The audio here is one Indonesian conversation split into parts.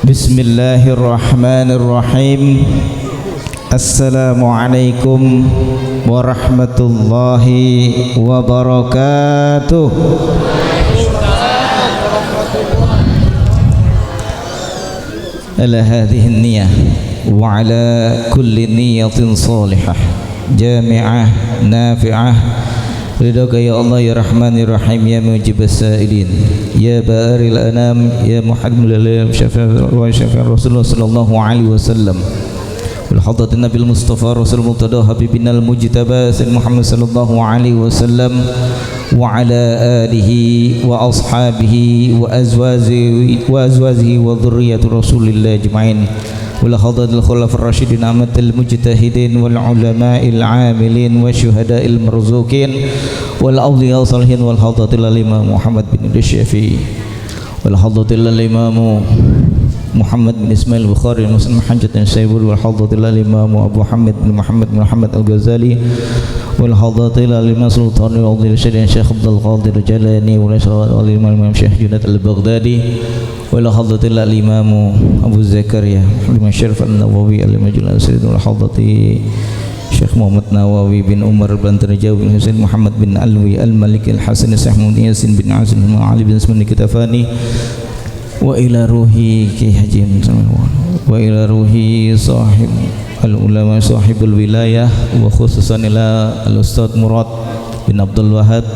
Bismillahirrahmanirrahim. Assalamualaikum warahmatullahi wabarakatuh. Ala hadhihi an-niyah wa ala kulli niyatin salihah jami'ah nafi'ah ridhaka ya Allah ya Rahman ya Rahim ya mujibas sa'ilin ya baril anam ya muhammad wa syafi'ir Rasulullah sallallahu alaihi wasallam wal hadratin nabil mustafa rasul muqtada habibina al mujtaba sayyid Muhammad sallallahu alaihi wasallam wa ala alihi wa ashabihi wa azwajihi wa dhurriyyati rasulillah ajma'in wal hadratil khulafar rasyidin amatil mujtahidin wal ulama'il amilin wa syuhada'il marzuqin wal awliya salihin wal hadratil imam Muhammad bin Syafi'i wal hadratil imam Muhammad bin Ismail Bukhari Muslim Hajjatan Sayyibul wal hadratil imam Abu Hamid bin Muhammad Al-Ghazali wal hadratil imam Sultan al-Adil Syekh Abdul Qadir Jalani wal imam Syekh Junad Al-Baghdadi wal hadratil imam Abu Zakaria Imam Syarif An-Nawawi al-Majlul Sayyid wal hadrati Syekh Muhammad Nawawi bin Umar bin Tarjawi bin Husain Muhammad bin Alwi Al-Malik Al-Hasan Sahmud Yasin bin Azim Ali bin Ismail Kitafani wa ila ruhi Ki Haji wa ila ruhi sahib al-ulama sahibul wilayah wa khususan ila al-Ustaz Murad bin Abdul Wahab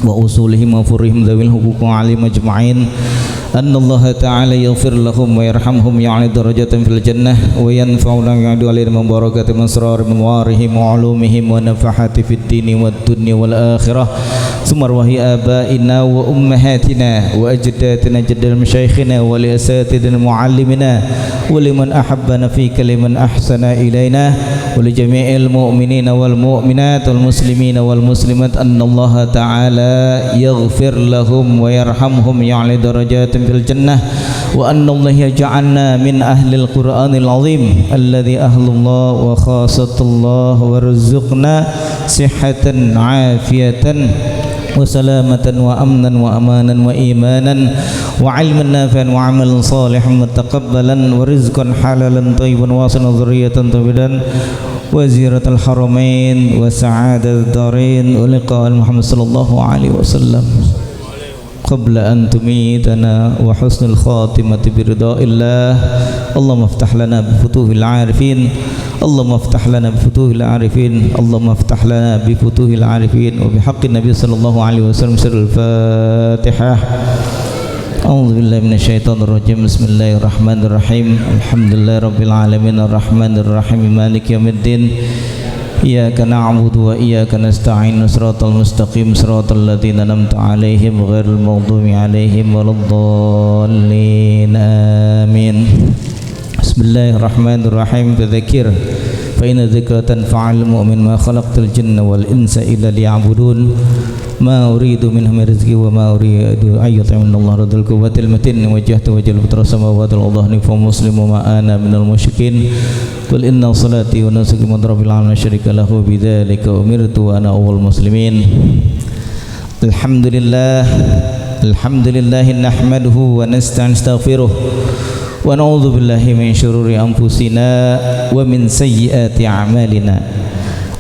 wa usulihim wa furihim dhawil huquq alim ajma'in anna Allah ta'ala yaghfir lahum wa yarhamhum ya'ala darajatan fil jannah wa yanfa'una ya'adu alaihim barakati masrar mawarihim wa ulumihim wa nafahati fid dini wad dunya wal akhirah summa wahi abaina wa ummahatina wa ajdatina jaddal masyayikhina wa li asatidina muallimina wa liman ahabbana fi kaliman ahsana ilaina wa li jami'il mu'minina wal mu'minat wal muslimina wal muslimat anna Allah ta'ala yaghfir lahum wa yarhamhum ya'ala darajatin fil jannah wa anna Allah yaj'alna min ahlil Qur'anil azim alladhi ahlullah wa khasatullah wa rizqna sihhatan afiyatan wa salamatan wa amnan wa amanan wa imanan wa ilman nafi'an wa amalan salihan mutaqabbalan wa rizqan halalan thayyiban wa hasanan dhurriyatan tayyiban wa ziyaratal haramain wa sa'adat darain wa liqa'al Muhammad sallallahu alaihi wasallam qabla an tumitana wa husnul khatimati biridhaillah Allahumma iftah lana bi futuhil arifin Allahumma iftah lana bi futuhil arifin Allahumma iftah lana bi futuhil arifin wa bihaqqin nabiy sallallahu alaihi wasallam sirrul fatihah a'udzu billahi minasyaitonir rajim bismillahirrahmanirrahim alhamdulillahi rabbil alamin arrahmanir rahim maliki yaumiddin iyyaka na'budu wa iyyaka nasta'in siratal mustaqim siratal ladzina an'amta 'alaihim ghairil maghdubi 'alaihim waladdallin amin. Bismillahirrahmanirrahim. Fadzakir fa inna dzikra tanfa'ul mu'min ma khalaqtal jinna wal insa illa liya'budun ma uridu minhum rizqi wa ma uridu ayyut'imullahu radul quwwatil matin wajjahtu wajhal fitra samawati wal ardi fa muslimu ma ana minal musyrikin qul inna salati wa nusuki rabbil alamin syarika lahu bidzalika umirtu wa ana awwal muslimin. Alhamdulillah nahmaduhu wa nastaghfiruh wa na'udzu billahi min syururi anfusina wa min sayyiati a'malina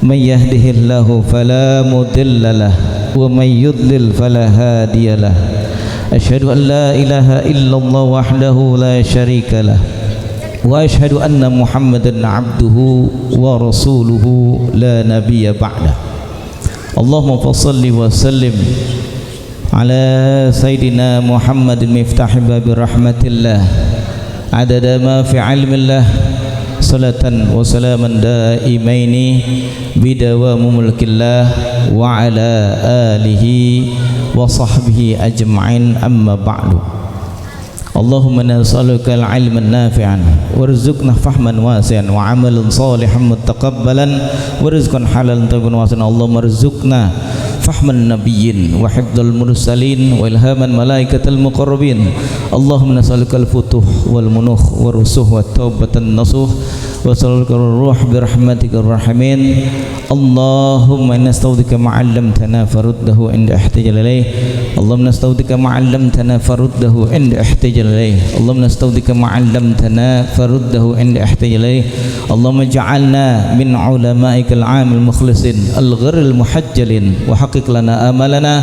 may yahdihillahu fala mudilla lahu wa may yudlil fala hadiya lahu asyhadu an la ilaha illallah wahdahu la syarika lahu wa asyhadu anna Muhammadan abduhu wa rasuluhu la nabiyya ba'da. Allahumma fassalli wa sallim ala sayyidina Muhammadin miftahi babi rahmatillah adada ma fi ilmillah salatan wa salaman daimaini bidawamu mulkillah wa ala alihi wa sahbihi ajma'in amma ba'du. Allahumma nas'aluka al-ilma nafi'an warzuqna fahman wasi'an wa amalan salihan mutaqabbalan wa rizqan halalan tayyiban wasi'an. Allahumma rizqna fahman nabiyyin wa hifdzal mursalin wa ilhaman malaikatal muqarrabin. Allahumma nas'aluka al-futuh wal munuh wa rusuh wa taubatan nasuh وصلك الروح برحمتك الرحمين اللهم نستودعك ما علمتنا فرده عند احتجال إليه اللهم نستودعك ما علمتنا فرده عند احتجال إليه اللهم نستودعك ما علمتنا فرده عند احتجال إليه اللهم اجعلنا من علمائك العام المخلصين الغر المحجلين وحقق لنا آمالنا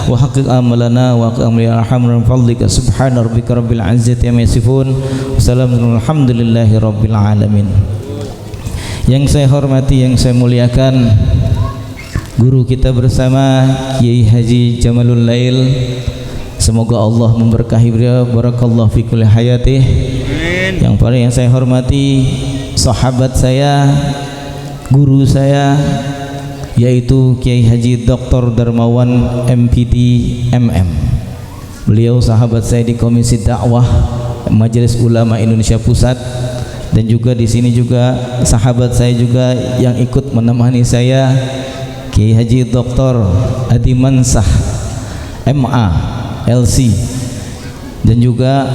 وحقق آمالنا وأمر أرحم من فضلك سبحان ربك رب العزة عما يصفون وسلام الحمد لله رب العالمين. Yang saya hormati, yang saya muliakan guru kita bersama Kiai Haji Jamalul Lail, semoga Allah memberkahi beliau, barakallahu fi kulli hayatih. Yang paling yang saya hormati sahabat saya, guru saya, yaitu Kiai Haji Dr. Darmawan MPD MM. Beliau sahabat saya di Komisi Dakwah Majelis Ulama Indonesia Pusat, dan juga di sini juga sahabat saya juga yang ikut menemani saya Kiai Haji Dr. Adi Mansah MA LC, dan juga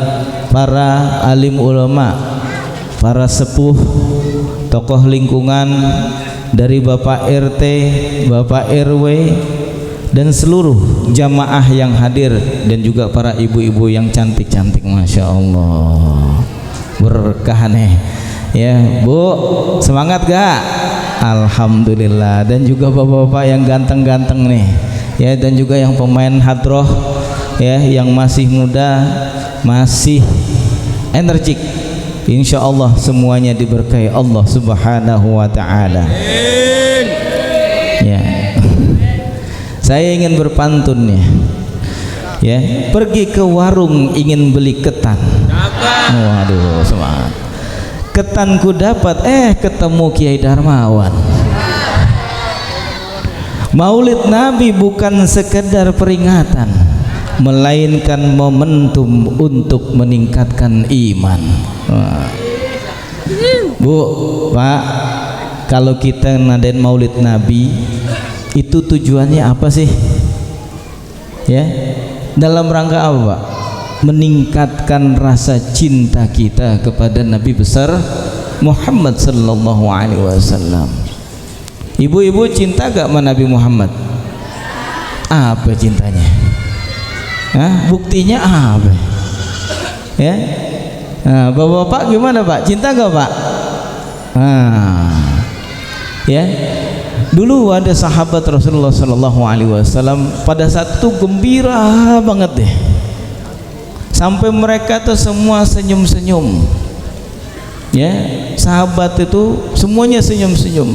para alim ulama, para sepuh, tokoh lingkungan dari Bapak RT, Bapak RW, dan seluruh jamaah yang hadir, dan juga para ibu-ibu yang cantik-cantik, Masya Allah, berkah nih ya. Bu, semangat gak? Alhamdulillah. Dan juga bapak-bapak yang ganteng-ganteng nih ya, dan juga yang pemain hadroh ya, yang masih muda, masih energik, insya Allah semuanya diberkahi Allah subhanahu wa ta'ala ya. Saya ingin berpantun ya, pergi ke warung ingin beli ketan, waduh semangat, ketan ku dapat ketemu Kiai Darmawan. Maulid Nabi bukan sekedar peringatan, melainkan momentum untuk meningkatkan iman. Bu, Pak, kalau kita ngadain Maulid Nabi itu tujuannya apa sih? Ya, dalam rangka apa, Pak? Meningkatkan rasa cinta kita kepada Nabi besar Muhammad sallallahu alaihi wasallam. Ibu-ibu cinta gak sama Nabi Muhammad? Apa cintanya? Buktinya apa? Ya, bapak-bapak gimana, Pak? Cinta gak, Pak? Ya, dulu ada sahabat Rasulullah sallallahu alaihi wasallam pada saat itu gembira banget deh, sampai mereka tuh semua senyum-senyum ya. Sahabat itu semuanya senyum-senyum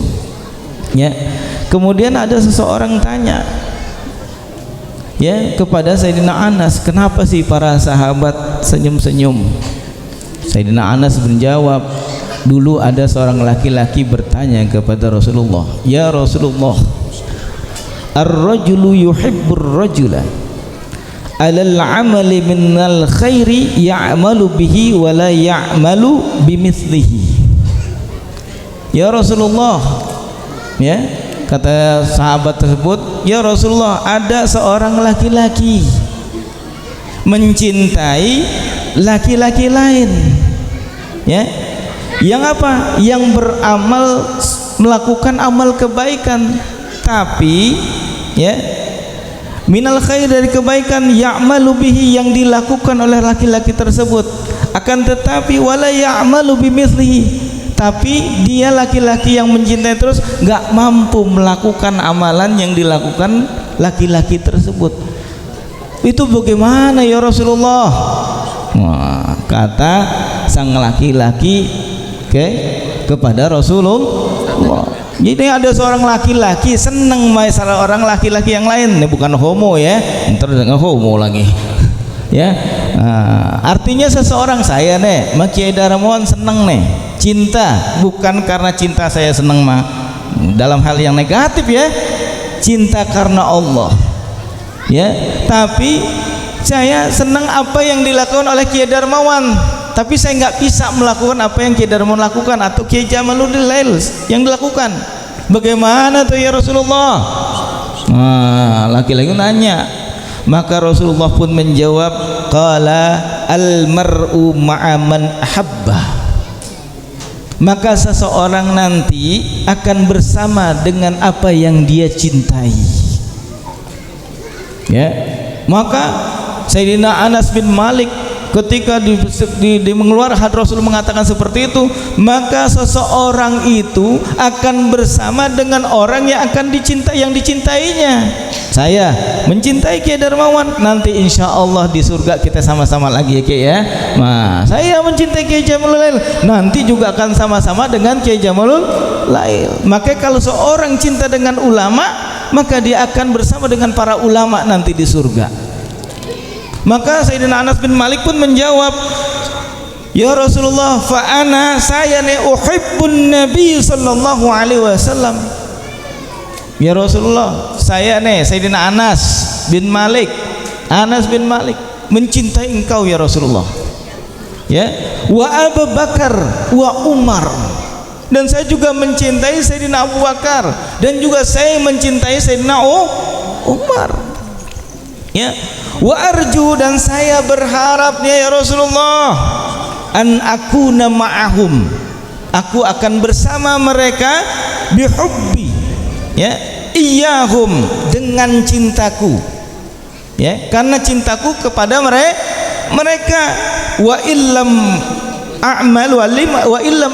ya. Kemudian ada seseorang tanya ya kepada Sayyidina Anas, kenapa sih para sahabat senyum-senyum? Sayyidina Anas menjawab, dulu ada seorang laki-laki bertanya kepada Rasulullah, ya Rasulullah, ar-rajulu yuhibbur rajula alal amali minal khairi ya'malu bihi wa la ya'malu bimithlihi. Ya Rasulullah, ya, kata sahabat tersebut, ya Rasulullah, ada seorang laki-laki mencintai laki-laki lain ya, yang apa? Yang beramal, melakukan amal kebaikan, tapi ya minal khair, dari kebaikan, ya'malu bihi, yang dilakukan oleh laki-laki tersebut, akan tetapi wala ya'malu bimithlihi, tapi dia laki-laki yang mencintai terus gak mampu melakukan amalan yang dilakukan laki-laki tersebut. Itu bagaimana ya Rasulullah? Wah, kata sang laki-laki kepada Rasulullah. Jadi ada seorang laki-laki seneng sama salah orang laki-laki yang lain. Ini bukan homo ya, ntar nggak homo lagi ya. Artinya seseorang, saya nih Kiai Darmawan seneng nih, cinta bukan karena cinta saya seneng mah dalam hal yang negatif ya, cinta karena Allah ya. Tapi saya senang apa yang dilakukan oleh Kiai Darmawan, tapi saya nggak bisa melakukan apa yang Kiai Darmawan lakukan atau Kiai Jamaluddin Lail yang dilakukan. Bagaimana tuh ya Rasulullah? Laki-laki nanya, maka Rasulullah pun menjawab, qala al mar'u ma'a man ahabba. maka seseorang nanti akan bersama dengan apa yang dia cintai. Ya, maka Sayyidina Anas bin Malik ketika di mengeluar hadis Rasul mengatakan seperti itu, maka seseorang itu akan bersama dengan orang yang akan dicintai, yang dicintainya. Saya mencintai Kiai Darmawan, nanti insya Allah di surga kita sama-sama lagi ya Kiai ya. Nah, saya mencintai Kiai Jamalul Lail, nanti juga akan sama-sama dengan Kiai Jamalul Lail. Maka kalau seorang cinta dengan ulama, maka dia akan bersama dengan para ulama nanti di surga. Maka Sayyidina Anas bin Malik pun menjawab, ya Rasulullah, fa'ana saya nih uhibbun Nabi sallallahu alaihi wasallam. Ya Rasulullah, saya nih Sayyidina Anas bin Malik mencintai engkau ya Rasulullah. Ya, wa Abu Bakar wa Umar, dan saya juga mencintai Sayyidina Abu Bakar, dan juga saya mencintai Sayyidina Umar. Ya, wa arju, dan saya berharapnya ya Rasulullah, an akuna ma'ahum, aku akan bersama mereka, bihubbi, ya, iyahum, dengan cintaku, ya, karena cintaku kepada mereka. Wa illam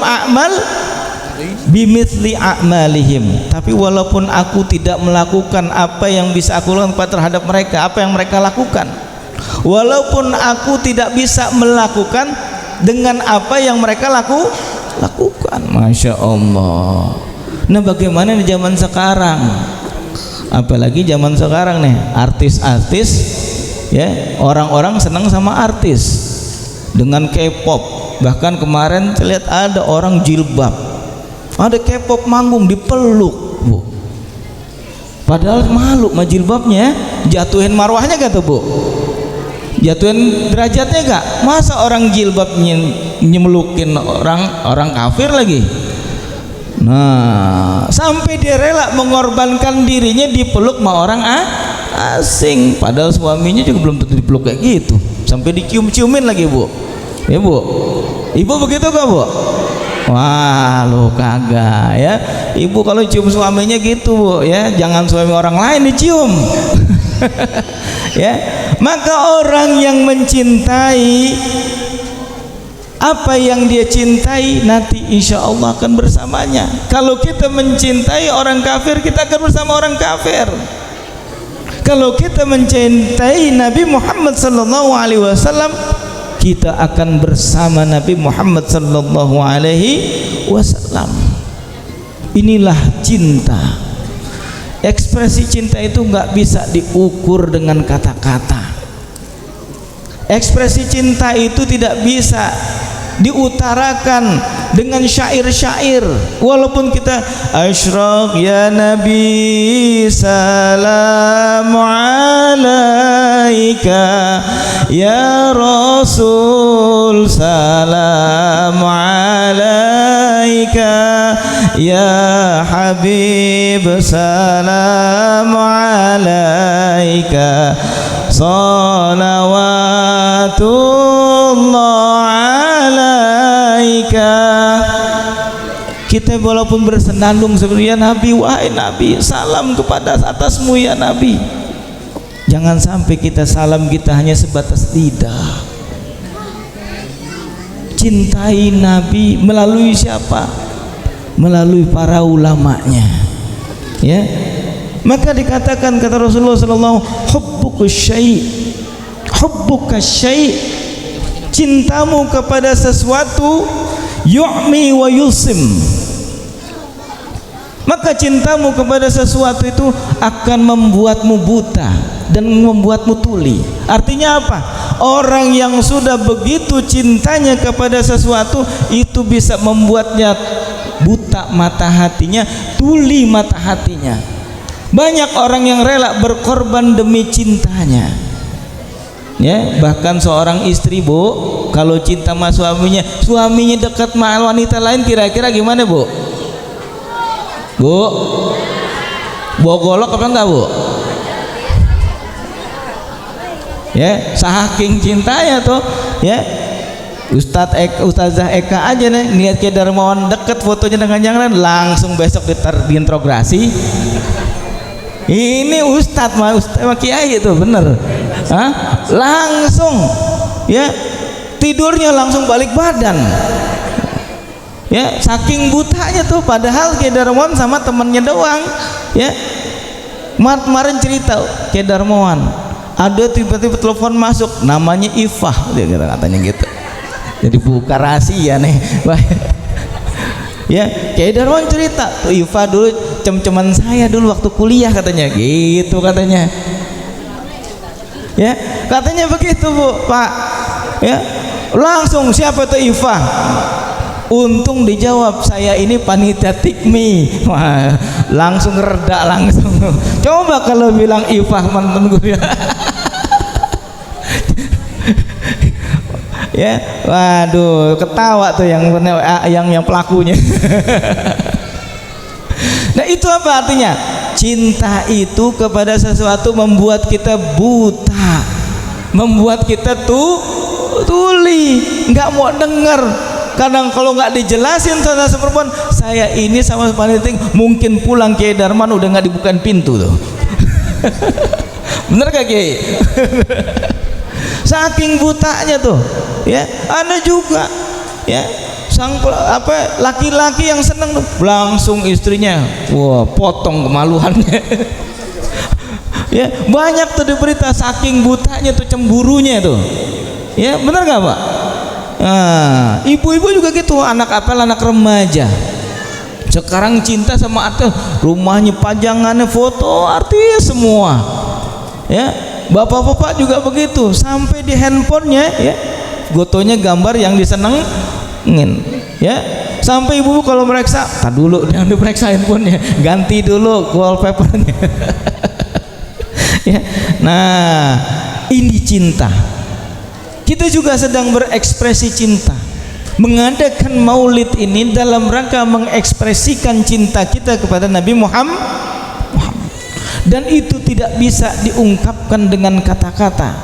a'mal bimithli a'malihim, tapi walaupun aku tidak melakukan apa yang bisa aku lakukan terhadap mereka, apa yang mereka lakukan, walaupun aku tidak bisa melakukan dengan apa yang mereka lakukan. Masya Allah. Nah, bagaimana di zaman sekarang, apalagi zaman sekarang nih, artis-artis, ya, orang-orang senang sama artis dengan K-pop. Bahkan kemarin saya lihat ada orang jilbab, ada K-pop manggung dipeluk, Bu. Padahal malu sama jilbabnya, jatuhin marwahnya gak tuh, Bu? Jatuhin derajatnya gak? Masa orang jilbab nyemelukin orang kafir lagi? Nah, sampai dia rela mengorbankan dirinya dipeluk sama orang asing, padahal suaminya juga belum tentu dipeluk kayak gitu, sampai dicium-ciumin lagi, Bu. Ya, Bu. Ibu begitu gak, Bu? Wah, lu kagak ya. Ibu kalau cium suaminya gitu, Bu, ya, jangan suami orang lain dicium. Ya, maka orang yang mencintai apa yang dia cintai, nanti insya Allah akan bersamanya. Kalau kita mencintai orang kafir, kita akan bersama orang kafir. Kalau kita mencintai Nabi Muhammad sallallahu alaihi wasallam, kita akan bersama Nabi Muhammad sallallahu alaihi wasallam. Inilah cinta. Ekspresi cinta itu nggak bisa diukur dengan kata-kata. Ekspresi cinta itu tidak bisa diutarakan dengan syair-syair. Walaupun kita asyraq ya Nabi salamu alaika, ya Rasul salamu alaika, ya Habib salamu alaika, salawatullah alaika. Kita walaupun bersenandung seperti ya Nabi, wahai Nabi, salam kepada atasmu ya Nabi. Jangan sampai kita salam kita hanya sebatas lidah. Cintai Nabi melalui siapa? Melalui para ulamanya. Ya. Maka dikatakan kata Rasulullah sallallahu hubbuka syai', cintamu kepada sesuatu yu'mi wa yusim. Maka cintamu kepada sesuatu itu akan membuatmu buta dan membuatmu tuli. Artinya apa? Orang yang sudah begitu cintanya kepada sesuatu itu bisa membuatnya buta mata hatinya, tuli mata hatinya. Banyak orang yang rela berkorban demi cintanya. Ya, bahkan seorang istri, Bu, kalau cinta sama suaminya dekat sama wanita lain, kira-kira gimana, Bu? Bu, golok apa enggak, Bu? Ya, saking cintanya tuh, ya. Ustazah Eka aja nih niat Kiai Darmawan deket fotonya dengan yang lain langsung besok diintrogasi. Ini Ustadz mah Kiai itu bener. Hah? Langsung ya tidurnya langsung balik badan. Ya saking butanya tuh, padahal Kiai Darmawan sama temennya doang. Ya kemarin cerita Kiai Darmawan ada tiba-tiba telepon masuk namanya Ifah, dia katanya gitu. Jadi buka rahasia nih. Ya Kiai Darmawan cerita tuh Ifah dulu cem-ceman saya dulu waktu kuliah katanya gitu katanya. Ya katanya begitu Bu Pak. Ya langsung siapa tuh Ifah? Untung dijawab saya ini panitia tikmi. Wah langsung reda langsung. Coba kalau bilang Ifah mantan gue ya waduh ketawa tuh yang pelakunya. Nah itu apa artinya? Cinta itu kepada sesuatu membuat kita buta, membuat kita tuli, nggak mau denger. Kadang kalau nggak dijelasin sama perempuan, saya ini sama panitia mungkin pulang Kiai Darman udah nggak dibukain pintu tuh. Bener gak Kiai? Saking butanya tuh ya. Ada juga ya laki-laki yang seneng tuh langsung istrinya wah potong kemaluannya. Ya banyak tuh di berita saking butanya tuh cemburunya tuh ya. Bener gak Pak? Nah, ibu-ibu juga gitu, anak remaja sekarang cinta sama artis, rumahnya pajangannya foto artis semua ya. Bapak-bapak juga begitu, sampai di handphonenya ya fotonya gambar yang disenengin ya. Sampai ibu kalau meriksa, tak dulu jangan diperiksa handphonenya, ganti dulu wallpapernya. Ya. Nah ini cinta. Kita juga sedang berekspresi cinta, mengadakan maulid ini dalam rangka mengekspresikan cinta kita kepada Nabi Muhammad. Dan itu tidak bisa diungkapkan dengan kata-kata.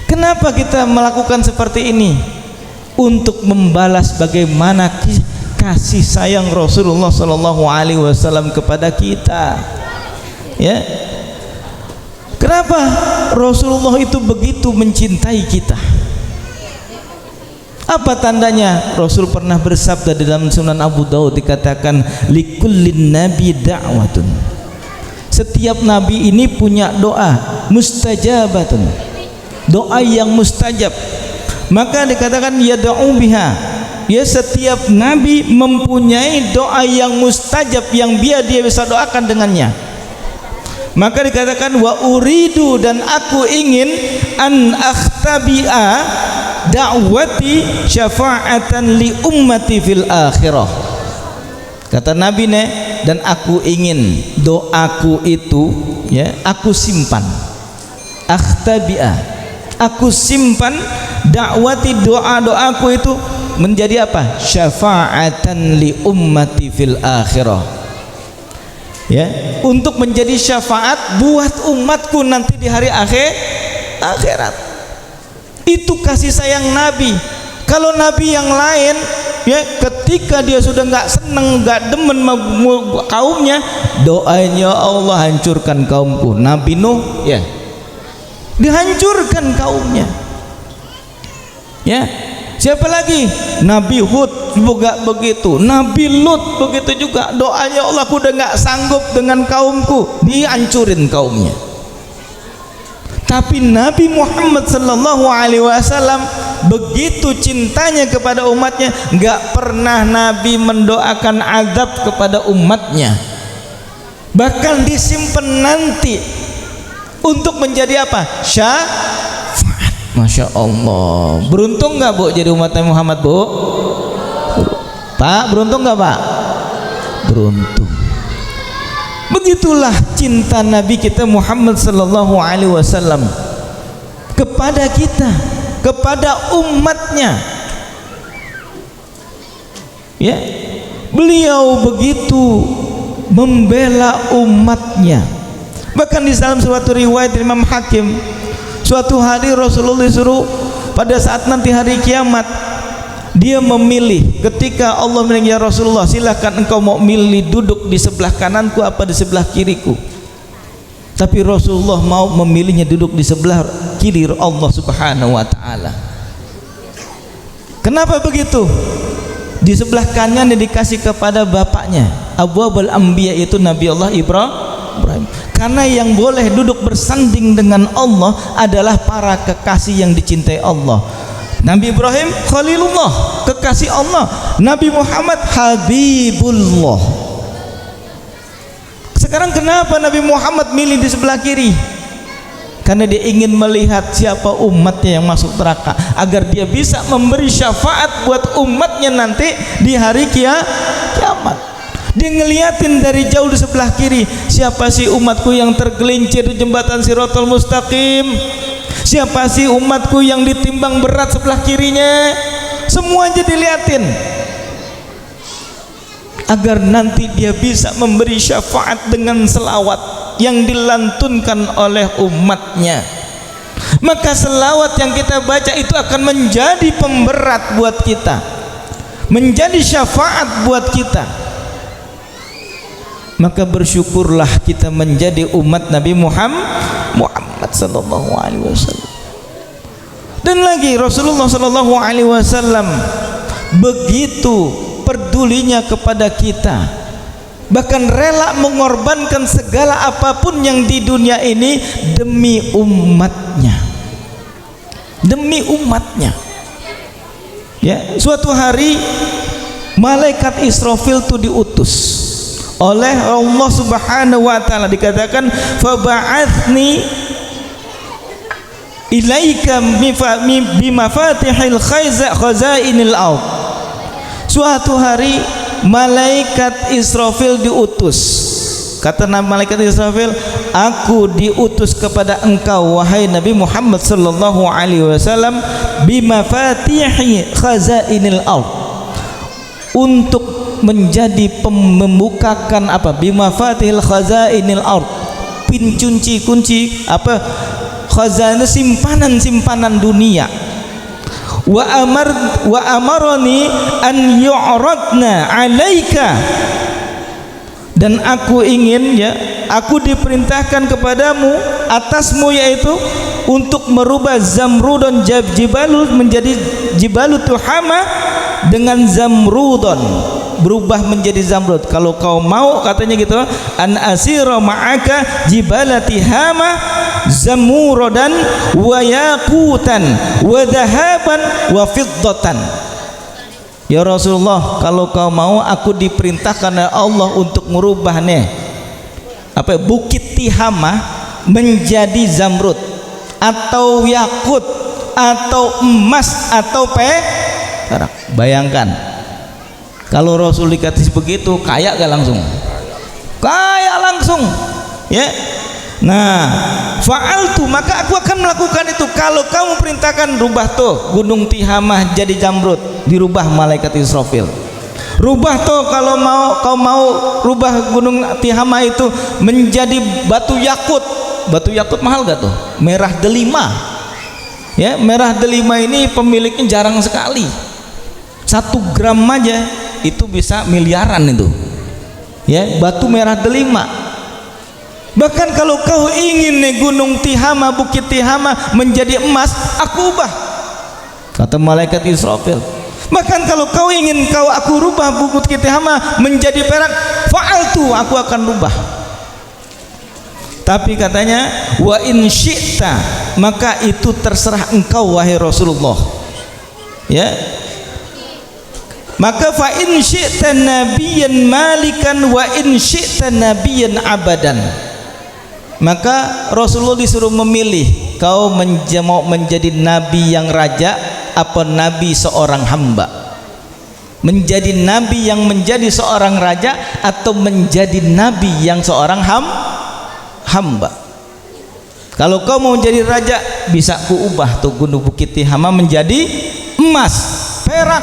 Kenapa kita melakukan seperti ini? Untuk membalas bagaimana kasih sayang Rasulullah SAW kepada kita. Ya. Kenapa Rasulullah itu begitu mencintai kita? Apa tandanya? Rasul pernah bersabda di dalam Sunan Abu Daud, dikatakan likullin nabi da'watun. Setiap nabi ini punya doa mustajabatun, doa yang mustajab. Maka dikatakan yad'u biha, ya setiap nabi mempunyai doa yang mustajab yang dia bisa doakan dengannya. Maka dikatakan wa uridu, dan aku ingin an akhtabi'a da'wati syafa'atan li ummati fil akhirah. Kata Nabi dan aku ingin doaku itu ya aku simpan, akhtabi'a, aku simpan dakwati, doa-doaku itu menjadi apa? Syafa'atan li ummati fil akhirah. Ya, untuk menjadi syafaat buat umatku nanti di hari akhirat. Itu kasih sayang Nabi. Kalau Nabi yang lain ya ketika dia sudah nggak seneng, nggak demen kaumnya, doanya Allah hancurkan kaumku. Nabi Nuh ya dihancurkan kaumnya. Ya, siapa lagi? Nabi Hud juga begitu, Nabi Lut begitu juga. Doanya Allah, aku udah nggak sanggup dengan kaumku, dihancurin kaumnya. Tapi Nabi Muhammad sallallahu alaihi wasallam begitu cintanya kepada umatnya, nggak pernah Nabi mendoakan azab kepada umatnya. Bahkan disimpan nanti untuk menjadi apa? Syafaat. Masya Allah. Beruntung nggak Bu jadi umatnya Muhammad Bu? Pak, beruntung nggak Pak? Beruntung. Begitulah cinta Nabi kita Muhammad sallallahu alaihi wasallam kepada kita, kepada umatnya. Ya, beliau begitu membela umatnya. Bahkan di dalam suatu riwayat Imam Hakim, suatu hari Rasulullah disuruh pada saat nanti hari kiamat dia memilih, ketika Allah bilang ya Rasulullah silahkan engkau mau milih duduk di sebelah kananku apa di sebelah kiriku, tapi Rasulullah mau memilihnya duduk di sebelah kiri Allah subhanahu wa ta'ala. Kenapa begitu? Di sebelah kanan dikasih kepada bapaknya Abwabul Anbiya, itu Nabi Allah Ibrahim, karena yang boleh duduk bersanding dengan Allah adalah para kekasih yang dicintai Allah. Nabi Ibrahim Khalilullah, kekasih Allah. Nabi Muhammad Habibullah. Sekarang kenapa Nabi Muhammad milih di sebelah kiri? Karena dia ingin melihat siapa umatnya yang masuk neraka, agar dia bisa memberi syafaat buat umatnya nanti di hari kiamat. Dia ngeliatin dari jauh di sebelah kiri, siapa sih umatku yang tergelincir di jembatan Siratal Mustaqim, siapa sih umatku yang ditimbang berat sebelah kirinya. Semua aja diliatin, agar nanti dia bisa memberi syafaat dengan selawat yang dilantunkan oleh umatnya. Maka selawat yang kita baca itu akan menjadi pemberat buat kita, menjadi syafaat buat kita. Maka bersyukurlah kita menjadi umat Nabi Muhammad sallallahu alaihi wasallam. Dan lagi Rasulullah sallallahu alaihi wasallam begitu pedulinya kepada kita, bahkan rela mengorbankan segala apapun yang di dunia ini demi umatnya, demi umatnya. Ya, suatu hari malaikat Israfil itu diutus oleh Allah Subhanahu wa taala, dikatakan faba'athni ilaika bimafatihil khazainil ard. Suatu hari malaikat Israfil diutus. Kata malaikat Israfil, aku diutus kepada engkau wahai Nabi Muhammad sallallahu alaihi wasallam bimafatihi khazainil ard, untuk menjadi membukakan apa? Bimafatihil khazainil ard, kunci apa? Khazanah, simpanan dunia. Wa amarani an yu'radna 'alaika, dan aku ingin, ya, aku diperintahkan kepadamu, atasmu, yaitu untuk merubah Zamrudon Jibalut menjadi Jibalut Tuhama dengan Zamrudon, berubah menjadi Zamrud. Kalau kau mau, katanya gitu, an asira ma'aka jibalati hama zamurodan wa yaqutan wa dhahaban wa fiddatan. Ya Rasulullah, kalau kau mau, aku diperintahkan oleh Allah untuk merubah apa, Bukit Tihama menjadi Zamrud atau yakut atau emas atau perak. Bayangkan kalau Rasul dikasih begitu, kaya gak langsung? Kaya langsung, ya. Nah, fa'altu, maka aku akan melakukan itu. Kalau kamu perintahkan, rubah tuh Gunung Tihamah jadi Zamrud, dirubah malaikat Israfil. Rubah tuh, kalau kau mau rubah Gunung Tihamah itu menjadi batu yakut. Batu yakut mahal gak tuh? Merah delima. Ya, merah delima ini pemiliknya jarang sekali. 1 gram aja itu bisa miliaran itu. Ya, batu merah delima. Bahkan kalau kau ingin Gunung Tihama, Bukit Tihama menjadi emas, aku ubah, kata malaikat Israfil. Bahkan kalau kau ingin aku rubah Bukit Tihama menjadi perak, fa'altu, aku akan rubah. Tapi katanya wa in syi'ta, maka itu terserah engkau wahai Rasulullah. Ya, maka fa in syi'ta nabiyyan malikan wa in syi'ta nabiyyan abadan. Maka Rasulullah disuruh memilih, kau mau menjadi nabi yang raja apa nabi seorang hamba? Menjadi nabi yang menjadi seorang raja atau menjadi nabi yang seorang hamba? Kalau kau mau menjadi raja, bisa kuubah tuh Gunung Bukit Tihama menjadi emas, perak,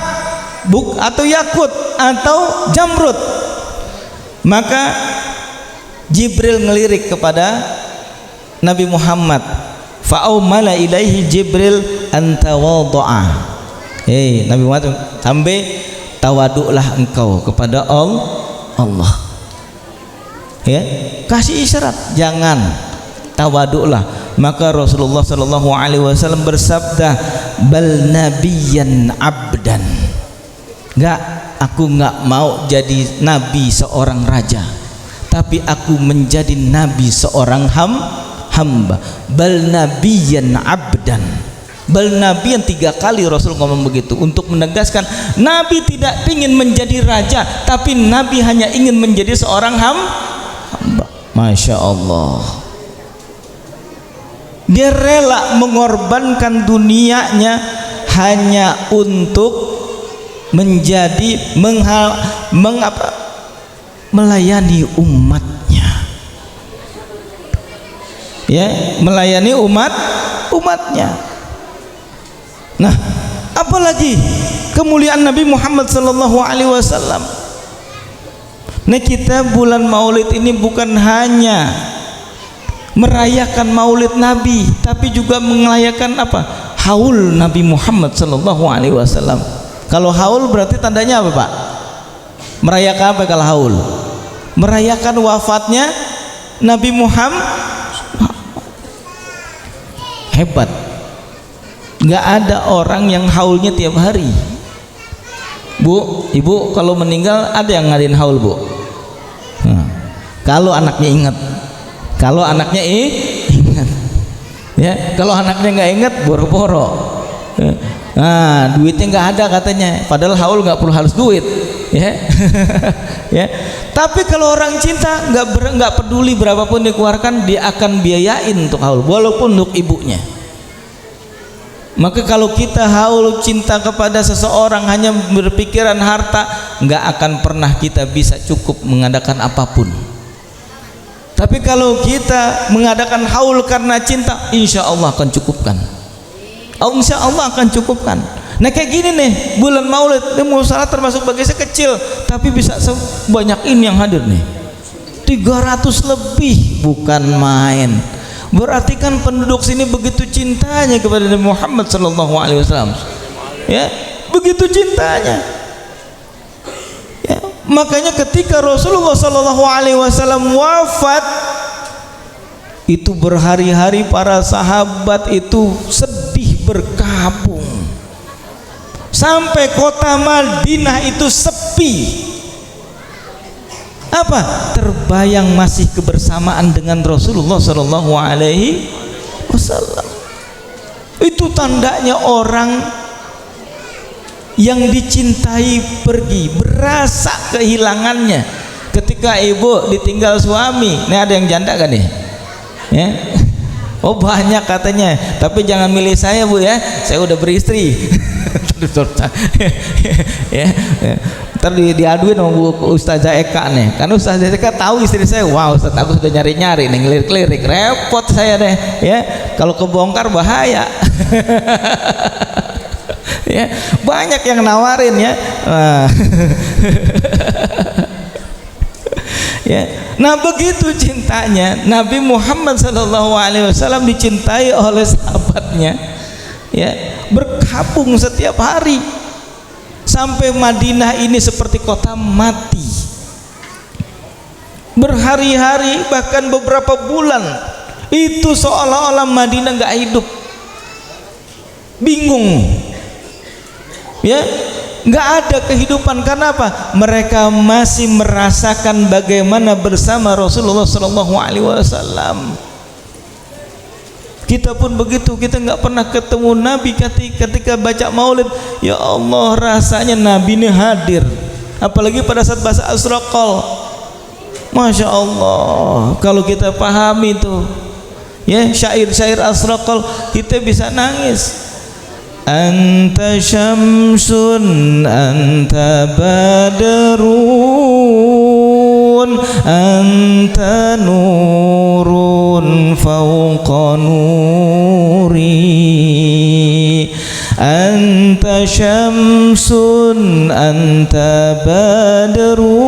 atau yakut atau Zamrud. Maka Jibril ngelirik kepada Nabi Muhammad, fa'aumala ilaihi Jibril antawadha'a. Nabi Muhammad sampai tawaduklah engkau kepada Allah. Ya, kasih isyarat jangan tawaduklah. Maka Rasulullah sallallahu alaihi wasallam bersabda, bal nabiyyan abdan. Aku enggak mau jadi nabi seorang raja, tapi aku menjadi nabi seorang hamba. Bal nabiyyan abdan. Bal nabiyan 3 kali Rasul ngomong begitu untuk menegaskan Nabi tidak ingin menjadi raja, tapi Nabi hanya ingin menjadi seorang hamba. Masya Allah. Dia rela mengorbankan dunianya hanya untuk menjadi melayani umatnya. Ya, melayani umatnya. Nah, apalagi kemuliaan Nabi Muhammad sallallahu alaihi wasallam. Nah, kita bulan Maulid ini bukan hanya merayakan Maulid Nabi, tapi juga merayakan apa? Haul Nabi Muhammad sallallahu alaihi wasallam. Kalau haul berarti tandanya apa, Pak? Merayakan apa kalau haul? Merayakan wafatnya Nabi Muhammad. Hebat. Nggak ada orang yang haulnya tiap hari. Bu, ibu kalau meninggal ada yang ngadain haul, Bu? Nah, kalau anaknya ingat. Kalau anaknya ingat. Ya, kalau anaknya nggak ingat boro-boro. Nah, duitnya nggak ada katanya. Padahal haul nggak perlu harus duit. Ya. Ya. Tapi kalau orang cinta nggak peduli berapapun dikeluarkan, dia akan biayain untuk haul walaupun untuk ibunya. Maka kalau kita haul cinta kepada seseorang hanya berpikiran harta, nggak akan pernah kita bisa cukup mengadakan apapun. Tapi kalau kita mengadakan haul karena cinta, insya Allah akan cukupkan. Insya Allah akan cukupkan. Nah, kayak gini nih bulan Maulid, ini musalah termasuk bagisnya kecil, tapi bisa sebanyak ini yang hadir nih, 300 lebih, bukan main. Berarti kan penduduk sini begitu cintanya kepada Nabi Muhammad sallallahu alaihi wasallam. Ya, begitu cintanya. Ya, makanya ketika Rasulullah sallallahu alaihi wasallam wafat, itu berhari-hari para sahabat itu sedih berkabung. Sampai kota Madinah itu sepi. Apa? Terbayang masih kebersamaan dengan Rasulullah sallallahu alaihi wasallam. Itu tandanya orang yang dicintai pergi, berasa kehilangannya. Ketika ibu ditinggal suami, ini ada yang janda kan nih? Ya. Oh, banyak katanya, tapi jangan milih saya, Bu, ya. Saya udah beristri. Ya, ya. Ntar diaduin sama Ustazah Eka nih, kan Ustazah Eka tahu istri saya. Wow, Ustaz, aku sudah nyari-nyari nih, ngelirik-lirik, repot saya deh, ya. Kalau kebongkar bahaya. Ya, banyak yang nawarin, ya. Ya. Nah, begitu cintanya Nabi Muhammad SAW dicintai oleh sahabatnya, ya, berkabung setiap hari sampai Madinah ini seperti kota mati. Berhari-hari bahkan beberapa bulan itu seolah-olah Madinah nggak hidup, bingung, ya, nggak ada kehidupan. Karena apa? Mereka masih merasakan bagaimana bersama Rasulullah SAW. Kita pun begitu, kita nggak pernah ketemu Nabi. Ketika baca Maulid, ya Allah, rasanya Nabi ini hadir. Apalagi pada saat bahasa Asraqal, Masya Allah, kalau kita pahami itu, ya, syair-syair Asraqal, kita bisa nangis. Anta syamsun anta badrun anta nurun fawqa nuri anta syamsun anta badrun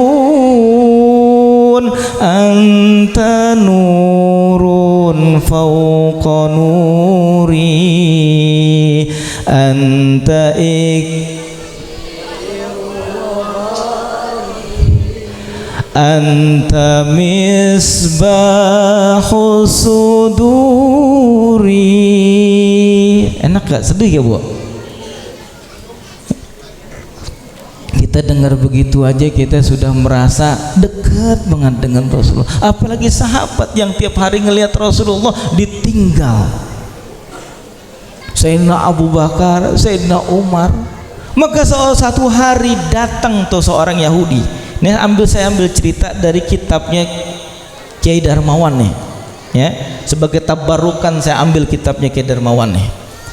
anta nurun fawqa nuri. anta anta misbahu suduri. Enak gak? Sedih ya Bu? Kita dengar begitu aja kita sudah merasa dekat banget dengan Rasulullah. Apalagi sahabat yang tiap hari ngelihat Rasulullah ditinggal. Sayyidina Abu Bakar, Sayyidina Umar. Maka satu hari datang tuh seorang Yahudi. Ini saya ambil cerita dari kitabnya Kiai Darmawan nih, ya. Sebagai tabarukan saya ambil kitabnya Kiai Darmawan nih.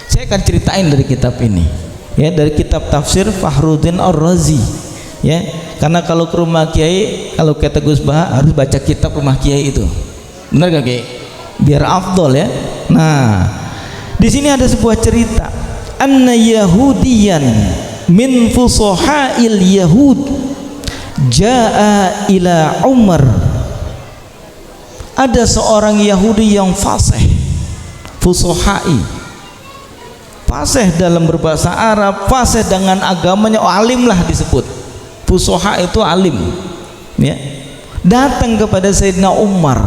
Saya akan ceritain dari kitab ini, ya, dari kitab tafsir Fakhruddin Ar-Razi, ya. Karena kalau ke rumah Kiai, kalau kata Gus Baha harus baca kitab rumah Kiai itu, benar gak Kiai? Biar afdol ya. Nah, di sini ada sebuah cerita. Anna Yahudiyan min fusoha'il Yahud jaa ila Umar. Ada seorang Yahudi yang fasih, fusohai, fasih dalam berbahasa Arab, fasih dengan agamanya, alim lah disebut. Fusoha itu alim, ya. Datang kepada Sayyidina Umar.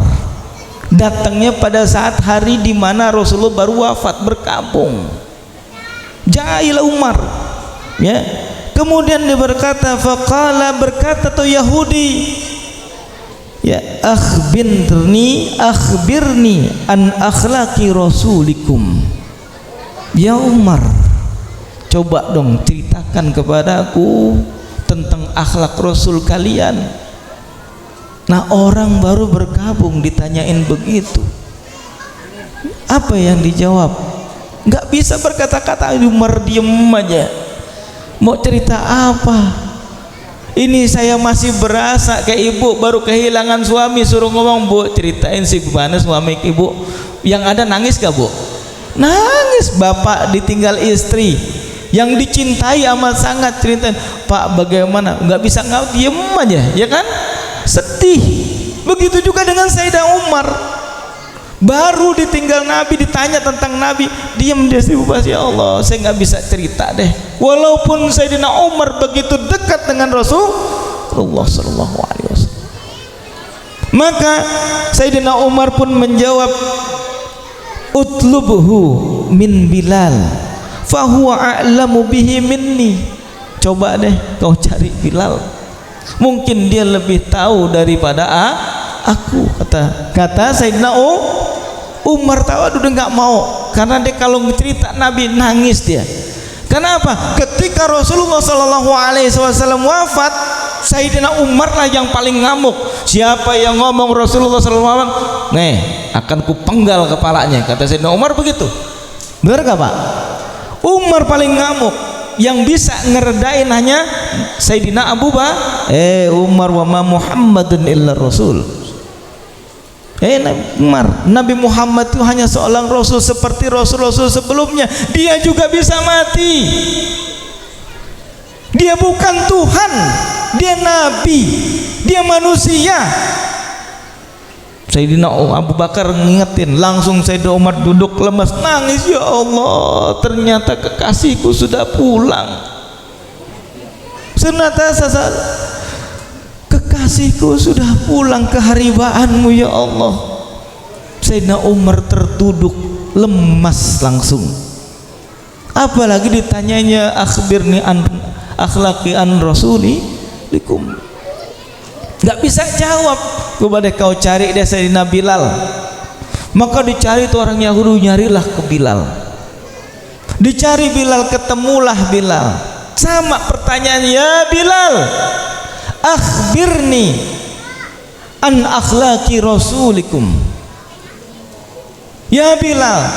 Datangnya pada saat hari di mana Rasulullah baru wafat, berkabung. Jaa ila Umar, ya. Kemudian dia berkata, faqala, berkata tuh Yahudi, ya, akhbirni an akhlaqi rasulikum. Ya Umar, coba dong ceritakan kepadaku tentang akhlak Rasul kalian. Nah, orang baru bergabung ditanyain begitu, apa yang dijawab? Nggak bisa berkata-kata. Umar diem aja. Mau cerita apa? Ini saya masih berasa kayak ibu baru kehilangan suami, suruh ngomong, Bu, ceritain sih gimana suami ibu. Yang ada nangis gak Bu? Nangis. Bapak ditinggal istri yang dicintai amat sangat, ceritain, Pak bagaimana? Nggak bisa, nggak, diem aja, ya kan? Sedih. Begitu juga dengan Sayyidina Umar, baru ditinggal Nabi, ditanya tentang Nabi, diam dia sih, ya Allah, saya nggak bisa cerita deh. Walaupun Sayyidina Umar begitu dekat dengan Rasulullah Sallallahu Alaihi Wasallam. Maka Sayyidina Umar pun menjawab, utlubhu min Bilal, fahuwa a'lamu bihi minni. Coba deh kau cari Bilal, mungkin dia lebih tahu daripada aku. Kata Sayyidina Umar. Tahu udah nggak mau, karena dia kalau cerita Nabi nangis dia. Kenapa? Ketika Rasulullah Sallallahu Alaihi Wasallam wafat, Sayyidina Umar lah yang paling ngamuk. Siapa yang ngomong Rasulullah Sallallahu Alaihi Wasallam, nih akan kupenggal kepalanya, kata Sayyidina Umar begitu. Benar gak Pak? Umar paling ngamuk. Yang bisa ngeredain hanya Sayyidina Abu Bakar. Umar, wa ma Muhammadun illa Rasul. Umar, Nabi Muhammad itu hanya seorang Rasul seperti Rasul-Rasul sebelumnya. Dia juga bisa mati. Dia bukan Tuhan, dia Nabi, dia manusia. Sayyidina Abu Bakar ngingetin, langsung Sayyidina Umar duduk lemas, nangis, ya Allah, ternyata kekasihku sudah pulang. Ternyata kekasihku sudah pulang ke haribaanmu, ya Allah. Sayyidina Umar tertuduk lemas langsung. Apalagi ditanyanya, akhbirni an akhlaqi an rasulikum. Nggak bisa jawab. Kepada kau cari deh Sayyidina Bilal. Maka dicari tuh orang Yahudi, nyarilah ke Bilal. Dicari Bilal, ketemulah Bilal. Sama pertanyaan, ya Bilal, akhbirni an akhlaqi rasulikum. Ya Bilal,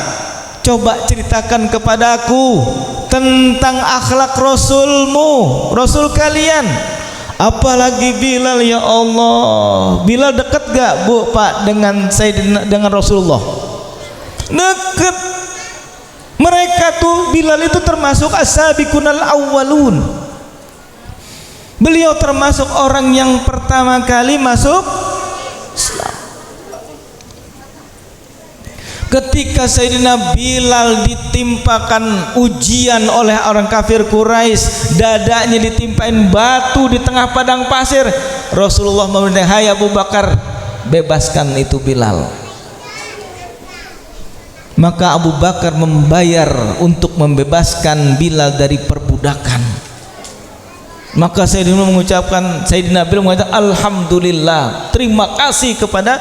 coba ceritakan kepadaku tentang akhlak Rasulmu, Rasul kalian. Apalagi Bilal, ya Allah. Bilal dekat gak Bu Pak dengan Rasulullah? Dekat. Mereka tuh, Bilal itu termasuk as-sabiqunal awwalun. Beliau termasuk orang yang pertama kali masuk Islam. Ketika Sayyidina Bilal ditimpakan ujian oleh orang kafir Quraisy, dadanya ditimpain batu di tengah padang pasir, Rasulullah memerintahkan, "Hai Abu Bakar, bebaskan itu Bilal." Maka Abu Bakar membayar untuk membebaskan Bilal dari perbudakan. Maka Sayyidina Bilal mengatakan, "Alhamdulillah, terima kasih kepada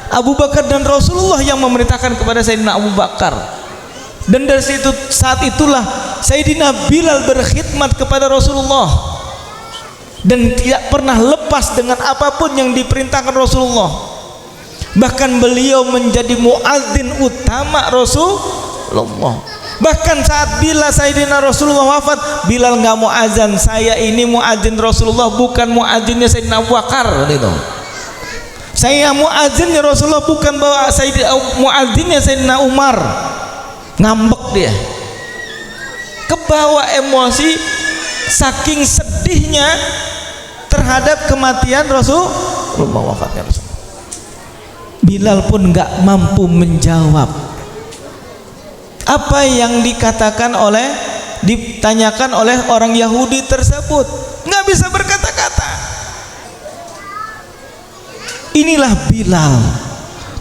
Abu Bakar dan Rasulullah yang memerintahkan kepada Sayyidina Abu Bakar." Dan dari saat itulah Sayyidina Bilal berkhidmat kepada Rasulullah dan tidak pernah lepas dengan apapun yang diperintahkan Rasulullah. Bahkan beliau menjadi muadzin utama Rasulullah. Bahkan saat bila Sayyidina Rasulullah wafat, Bilal nggak mau azan, "Saya ini muadzin Rasulullah, bukan muadzinnya Sayyidina Abu Bakar." Gitu. "Saya muadzinnya Rasulullah, bukan bawa muadzinnya Sayyidina Umar." Ngambek dia, kebawa emosi saking sedihnya terhadap kematian Rasulullah, wafatnya Rasulullah. Bilal pun nggak mampu menjawab apa yang ditanyakan oleh orang Yahudi tersebut, nggak bisa berkata-kata. Inilah Bilal,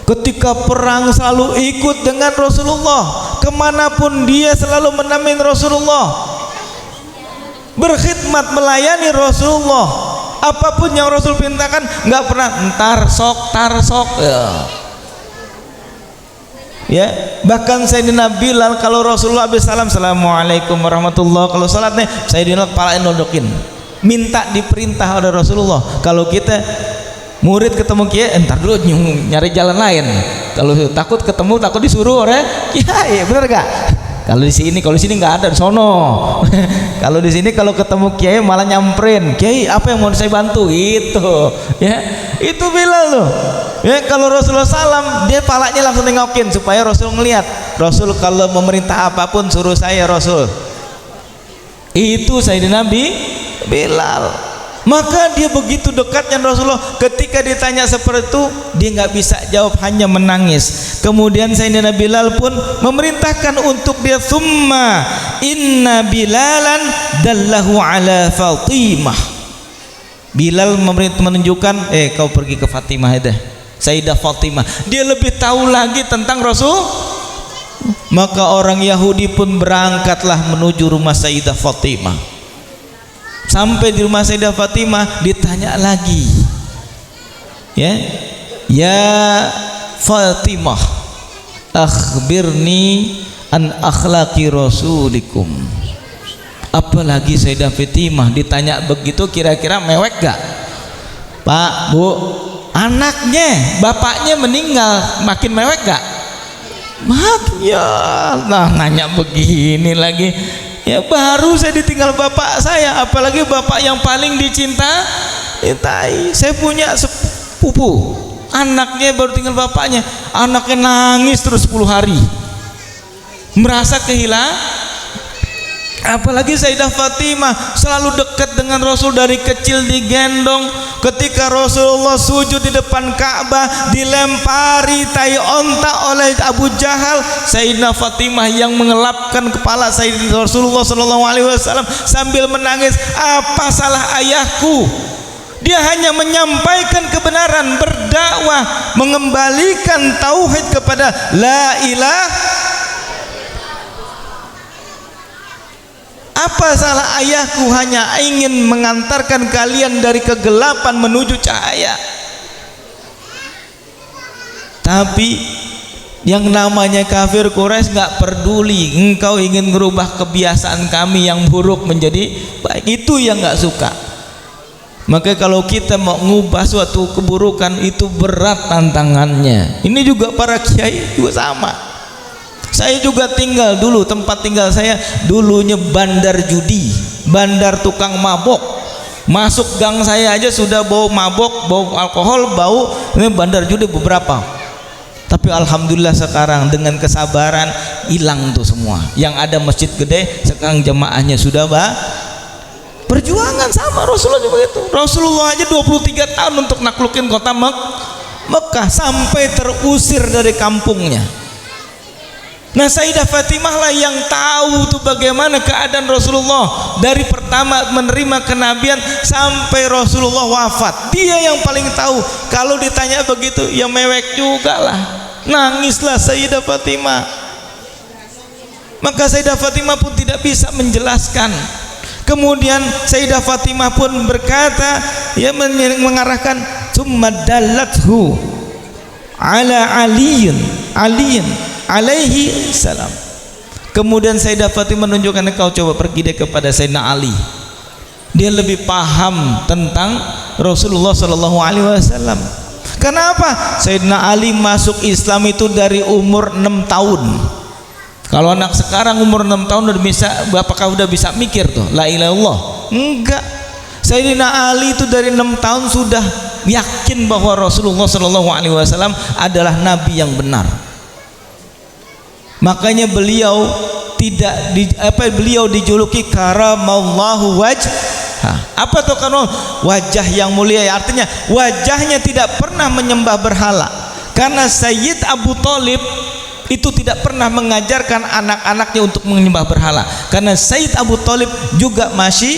ketika perang selalu ikut dengan Rasulullah, kemanapun dia selalu menemani Rasulullah, berkhidmat melayani Rasulullah. Apapun yang Rasul perintahkan nggak pernah tar sok ya. Bahkan Sayyidina Bilal kalau Rasulullah habis salam, "Assalamualaikum warahmatullahi", kalau salatnya Sayyidina kepala nundukin, minta diperintah oleh Rasulullah. Kalau kita murid ketemu kiai, entar dulu nyari jalan lain. Kalau takut disuruh oleh kiai, bener gak? Kalau di sini nggak ada, di sono. Kalau di sini kalau ketemu kiai malah nyamperin, "Kiai, apa yang mau saya bantu?" Gitu ya. Itu Bilal loh ya. Kalau Rasulullah salam, dia palanya langsung nengokin supaya Rasul ngelihat. Rasul kalau memerintah apapun suruh saya Rasul. Itu Sayyidina Bilal. Maka dia begitu dekatnya Rasulullah, ketika ditanya seperti itu dia nggak bisa jawab, hanya menangis. Kemudian Sayyidina Bilal pun memerintahkan untuk dia, "Tsumma inna Bilalan dallahu ala Fatimah." Bilal menunjukkan, kau pergi ke Fatimah deh, Sayyidah Fatimah. Dia lebih tahu lagi tentang Rasul. Maka orang Yahudi pun berangkatlah menuju rumah Sayyidah Fatimah. Sampai di rumah Sayyidah Fatimah ditanya lagi, ya Fatimah, akhbirni an akhlaqi rasulikum. Apalagi Sayyidah Fatimah ditanya begitu, kira-kira mewek gak? "Pak, Bu, anaknya, bapaknya meninggal, makin mewek gak?" Ya Allah, nanya begini lagi. Ya baru saya ditinggal bapak saya, apalagi bapak yang paling dicintai. Saya punya sepupu, anaknya baru tinggal bapaknya, anaknya nangis terus 10 hari, merasa kehilangan. Apalagi Sayyidah Fatimah selalu dekat dengan Rasul, dari kecil digendong. Ketika Rasulullah sujud di depan Ka'bah, dilempari tai onta oleh Abu Jahal, Sayyidah Fatimah yang mengelapkan kepala Sayyidina Rasulullah SAW sambil menangis, "Apa salah ayahku? Dia hanya menyampaikan kebenaran, berdakwah, mengembalikan tauhid kepada la ilaha. Apa salah ayahku hanya ingin mengantarkan kalian dari kegelapan menuju cahaya?" Tapi yang namanya kafir Quraisy nggak peduli, engkau ingin merubah kebiasaan kami yang buruk menjadi baik, itu yang nggak suka. Maka kalau kita mau ngubah suatu keburukan itu berat tantangannya. Ini juga para kiai juga sama. Saya juga tinggal dulu, tempat tinggal saya dulunya bandar judi, bandar tukang mabok. Masuk gang saya aja sudah bau mabok, bau alkohol, bau ini bandar judi beberapa. Tapi alhamdulillah sekarang dengan kesabaran hilang tuh semua. Yang ada masjid gede, sekarang jemaahnya sudah perjuangan sama Rasulullah juga itu. Rasulullah aja 23 tahun untuk naklukin kota Mekah sampai terusir dari kampungnya. Nah, Sayyidah Fatimah lah yang tahu tuh bagaimana keadaan Rasulullah dari pertama menerima kenabian sampai Rasulullah wafat. Dia yang paling tahu. Kalau ditanya begitu ya mewek juga lah, nangislah Sayyidah Fatimah. Maka Sayyidah Fatimah pun tidak bisa menjelaskan. Kemudian Sayyidah Fatimah pun berkata, ya, mengarahkan summa dallathu ala aliyin alaihi salam. Kemudian Sayyidah Fatimah menunjukkan, engkau coba pergi deh kepada Sayyidina Ali, dia lebih paham tentang Rasulullah Shallallahu Alaihi Wasallam. Kenapa? Sayyidina Ali masuk Islam itu dari umur 6 tahun. Kalau anak sekarang umur 6 tahun udah bisa, apakah udah bisa mikir tuh la ilaha illallah? Enggak. Sayyidina Ali itu dari 6 tahun sudah yakin bahwa Rasulullah Shallallahu Alaihi Wasallam adalah nabi yang benar. Makanya beliau beliau dijuluki karamallahu wajh. Apa tuh kan wajah yang mulia? Ya, artinya wajahnya tidak pernah menyembah berhala. Karena Sayyid Abu Thalib itu tidak pernah mengajarkan anak-anaknya untuk menyembah berhala. Karena Sayyid Abu Thalib juga masih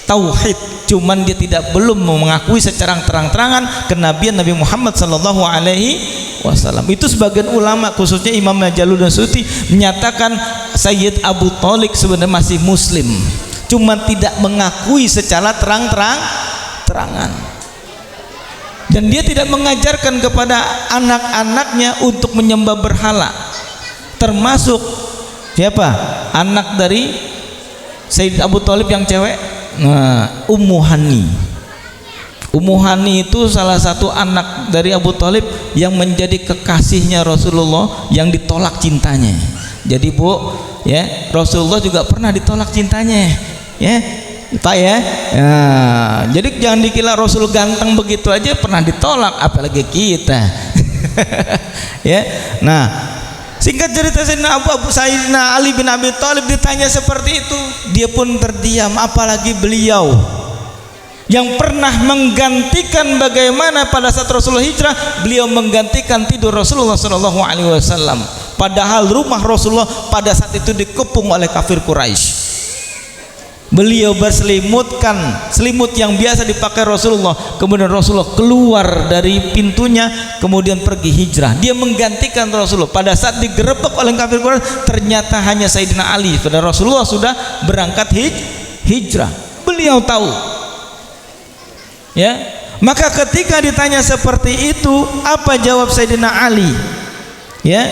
tauhid, cuman dia belum mengakui secara terang-terangan kenabian Nabi Muhammad sallallahu alaihi wasallam. Itu sebagian ulama khususnya Imam Jaluddin Suyuti menyatakan Sayyid Abu Thalib sebenarnya masih muslim, cuman tidak mengakui secara terang-terangan. Dan dia tidak mengajarkan kepada anak-anaknya untuk menyembah berhala. Termasuk siapa? Anak dari Sayyid Abu Thalib yang cewek, Ummu Hani. Ummu Hani itu salah satu anak dari Abu Thalib yang menjadi kekasihnya Rasulullah yang ditolak cintanya. Jadi Bu, ya, Rasulullah juga pernah ditolak cintanya, ya Pak, ya. Jadi jangan dikira Rasul ganteng begitu aja pernah ditolak, apalagi kita. Ya. Nah, singkat cerita, Sayyidina Ali bin Abi Thalib ditanya seperti itu, dia pun terdiam. Apalagi beliau yang pernah menggantikan bagaimana pada saat Rasulullah hijrah, beliau menggantikan tidur Rasulullah Shallallahu Alaihi Wasallam. Padahal rumah Rasulullah pada saat itu dikepung oleh kafir Quraisy. Beliau berselimutkan selimut yang biasa dipakai Rasulullah. Kemudian Rasulullah keluar dari pintunya, kemudian pergi hijrah. Dia menggantikan Rasulullah. Pada saat digerebek oleh kafir Quraisy, ternyata hanya Sayyidina Ali. Padahal Rasulullah sudah berangkat hijrah. Beliau tahu. Ya, maka ketika ditanya seperti itu, apa jawab Sayyidina Ali? Ya,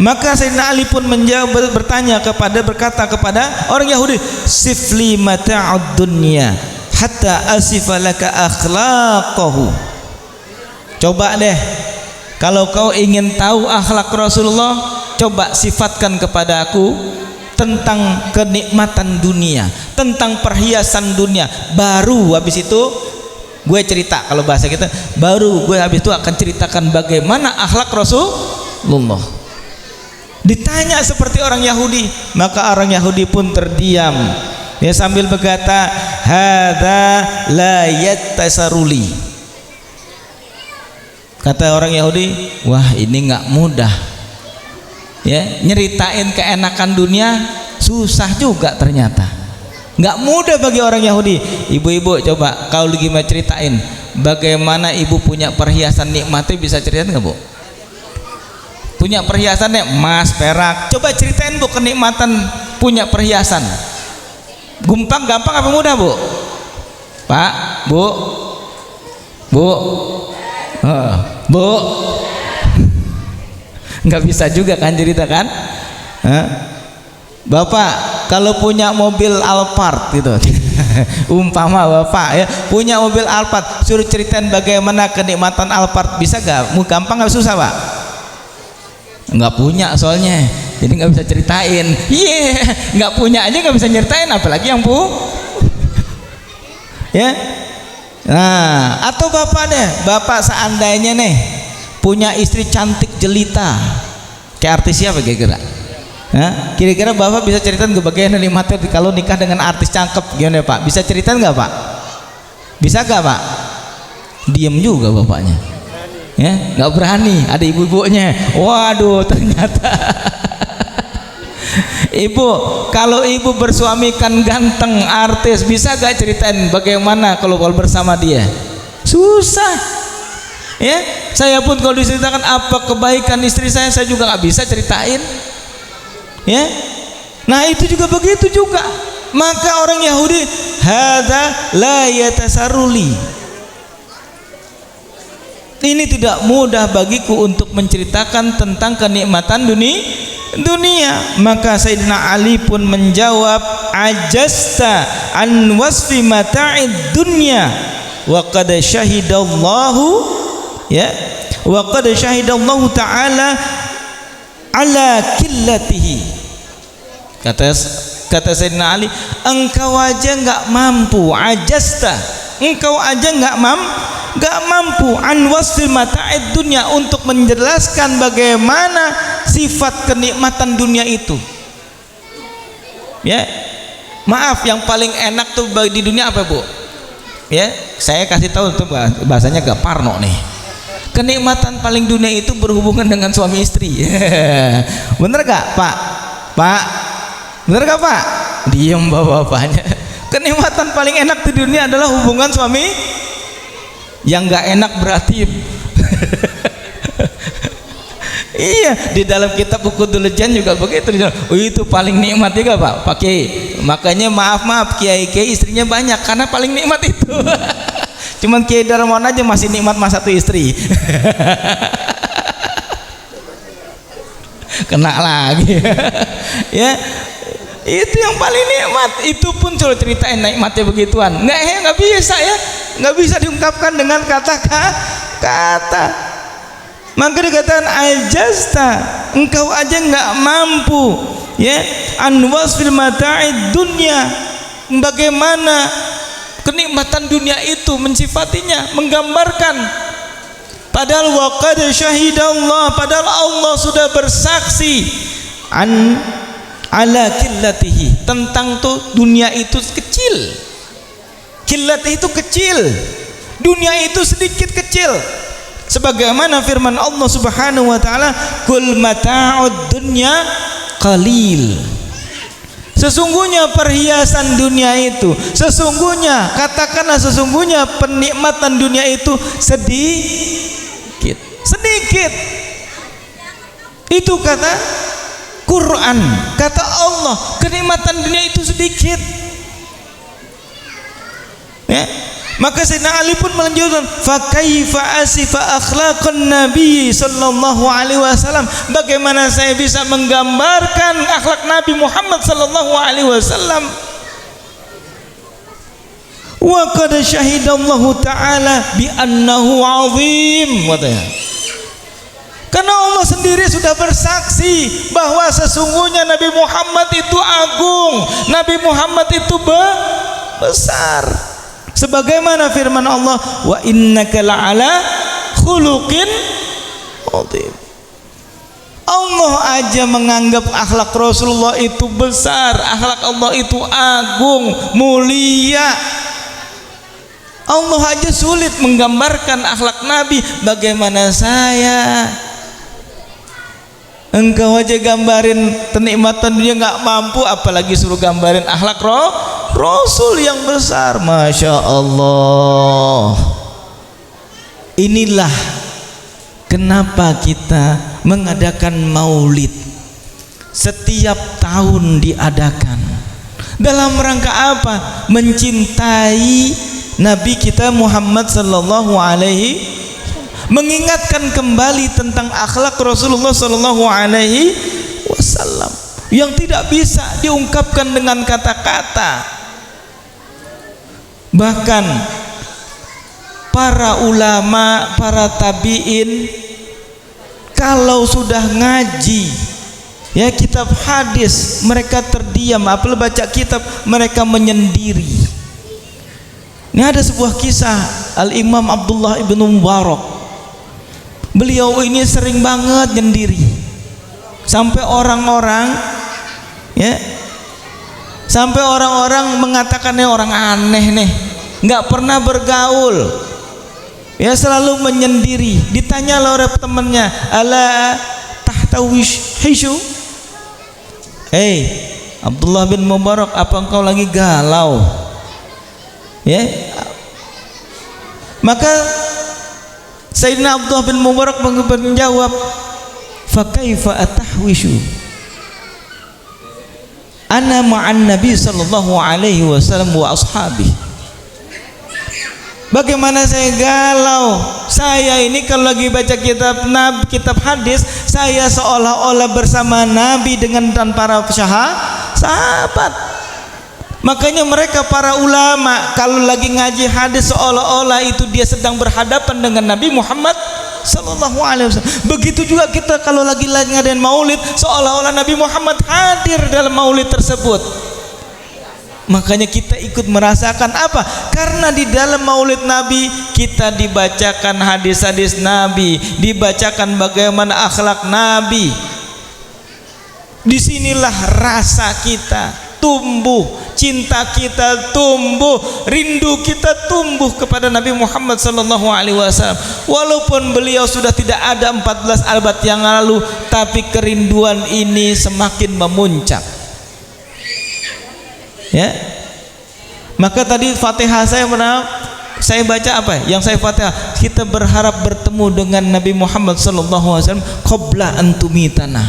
maka Sayyidina Ali pun menjawab, berkata kepada orang Yahudi, sifli mata'ud dunya hatta asifa laka akhlaqahu. Coba deh, kalau kau ingin tahu akhlak Rasulullah, coba sifatkan kepada aku tentang kenikmatan dunia, tentang perhiasan dunia. Baru habis itu gue cerita, kalau bahasa kita, baru gue habis itu akan ceritakan bagaimana akhlak Rasulullah. Ditanya seperti orang Yahudi, maka orang Yahudi pun terdiam. Dia sambil berkata, hadza la yattasaruli. Kata orang Yahudi, wah ini nggak mudah. Ya, nyeritain keenakan dunia susah juga ternyata. Nggak mudah bagi orang Yahudi. Ibu-ibu coba kau lagi mau ceritain bagaimana ibu punya perhiasan nikmatnya, bisa ceritain nggak Bu? Punya perhiasannya emas, perak, coba ceritain Bu kenikmatan punya perhiasan. Gampang apa mudah Bu? Pak, Bu, Bu, nggak bisa juga kan ceritakan? Bapak kalau punya mobil Alphard gitu, umpama Bapak ya punya mobil Alphard, suruh ceritain bagaimana kenikmatan Alphard, bisa gak? Gampang gak susah Pak? Nggak punya soalnya, jadi nggak bisa ceritain. Nggak punya aja nggak bisa nyeritain, apalagi yang ya. Nah, atau Bapak deh, Bapak seandainya nih punya istri cantik jelita, kayak artis siapa kira-kira? Kira-kira Bapak bisa ceritain ke bagian nikmatnya kalau nikah dengan artis cakep gimana Pak? Bisa ceritain nggak Pak? Bisa nggak Pak? Diem juga bapaknya, ya nggak berani. Ada ibu-ibunya, waduh ternyata Ibu, kalau ibu bersuami kan ganteng, artis, bisa gak ceritain bagaimana kalau bersama dia? Susah. Ya, saya pun kalau diceritakan apa kebaikan istri saya juga nggak bisa ceritain. Ya, nah itu juga begitu juga. Maka orang Yahudi, hadza la yatasarruli. Ini tidak mudah bagiku untuk menceritakan tentang kenikmatan dunia. Maka Sayyidina Ali pun menjawab, ajasta an wasfi mata'id dunya wa qad syahidallahu, ya, wa qad syahidallahu ta'ala ala qillatihi. Kata Sayyidina Ali, engkau aja nggak mampu, ajasta, engkau aja nggak mampu an wasfi mata'id dunya, untuk menjelaskan bagaimana sifat kenikmatan dunia itu. Ya, maaf, yang paling enak tuh di dunia apa, Bu? Ya, saya kasih tahu tuh bahasanya gak parno nih. Kenikmatan paling dunia itu berhubungan dengan suami istri. Bener gak, Pak? Bener gak, Pak? Diem bapak-bapaknya. Kenikmatan paling enak di dunia adalah hubungan suami. Yang gak enak berarti iya, di dalam kitab Ukudul Jan juga begitu. Oh, itu paling nikmat juga, Pak Kiai. Makanya maaf kiai istrinya banyak karena paling nikmat itu. Cuman Kiai Darmawan aja masih nikmat mas satu istri. Kena lagi. Ya, itu yang paling nikmat. Itu pun coba ceritain nikmatnya begituan. Nggak bisa ya, nggak bisa diungkapkan dengan kata-kata. Maka dikatakan ajasta, engkau aja nggak mampu, ya, an wasfil mata'id dunya, bagaimana kenikmatan dunia itu mensifatinya, menggambarkan. Padahal waqad syahidallah, padahal Allah sudah bersaksi ala qillatihi, tentang tuh dunia itu kecil. Qillat itu kecil, dunia itu sedikit kecil. Sebagaimana firman Allah Subhanahu wa taala, kul mata'ud dunya qalil. Sesungguhnya perhiasan dunia itu, sesungguhnya, katakanlah sesungguhnya penikmatan dunia itu sedikit. Itu kata Quran, kata Allah, kenikmatan dunia itu sedikit. Ya. Maka Sayyidina Ali pun melanjutkan, fa kaifa asifa akhlaqan nabi sallallahu alaihi wasallam, bagaimana saya bisa menggambarkan akhlak Nabi Muhammad sallallahu alaihi wasallam. Wa qad syahidallahu ta'ala bi annahu azim, katanya. Karena Allah sendiri sudah bersaksi bahwa sesungguhnya Nabi Muhammad itu agung, Nabi Muhammad itu besar. Sebagaimana firman Allah, wa innaka la'ala khuluqin azim. Allah aja menganggap akhlak Rasulullah itu besar, akhlak Allah itu agung, mulia. Allah aja sulit menggambarkan akhlak Nabi, bagaimana saya? Engkau aja gambarin kenikmatan dunia nggak mampu, apalagi suruh gambarin akhlak Rasul yang besar. Masya Allah. Inilah kenapa kita mengadakan maulid. Setiap tahun diadakan. Dalam rangka apa? Mencintai Nabi kita Muhammad sallallahu alaihi, mengingatkan kembali tentang akhlak Rasulullah sallallahu alaihi wasallam yang tidak bisa diungkapkan dengan kata-kata. Bahkan para ulama, para tabi'in kalau sudah ngaji ya kitab hadis, mereka terdiam, apalagi baca kitab mereka menyendiri. Ini ada sebuah kisah Al-Imam Abdullah ibn Mubarak. Beliau ini sering banget nyendiri, sampai orang-orang ya, sampai orang-orang mengatakannya orang aneh nih, nggak pernah bergaul, ya selalu menyendiri. Ditanya oleh temannya, ala tahtawish hishu, Abdullah bin Mubarak, apa engkau lagi galau? Ya. Maka Sayyidina Abdullah bin Mubarak menjawab, fa kaifa atahwishu ana ma'an nabi sallallahu alaihi wasallam wa ashabi. Bagaimana saya galau? Saya ini kalau lagi baca kitab Nabi, kitab hadis, saya seolah-olah bersama Nabi dan para sahabat. Makanya mereka para ulama kalau lagi ngaji hadis seolah-olah itu dia sedang berhadapan dengan Nabi Muhammad sallallahu alaihi wasallam. Begitu juga kita kalau lagi ngadain maulid seolah-olah Nabi Muhammad hadir dalam maulid tersebut. Makanya kita ikut merasakan apa? Karena di dalam maulid Nabi kita dibacakan hadis-hadis Nabi, dibacakan bagaimana akhlak Nabi. Disinilah rasa kita tumbuh, cinta kita tumbuh, rindu kita tumbuh kepada Nabi Muhammad sallallahu alaihi wasallam. Walaupun beliau sudah tidak ada 14 abad yang lalu, tapi kerinduan ini semakin memuncak. Ya, maka tadi Fatihah saya baca apa? Yang saya Fatihah, kita berharap bertemu dengan Nabi Muhammad sallallahu alaihi wasallam qabla an tumitana.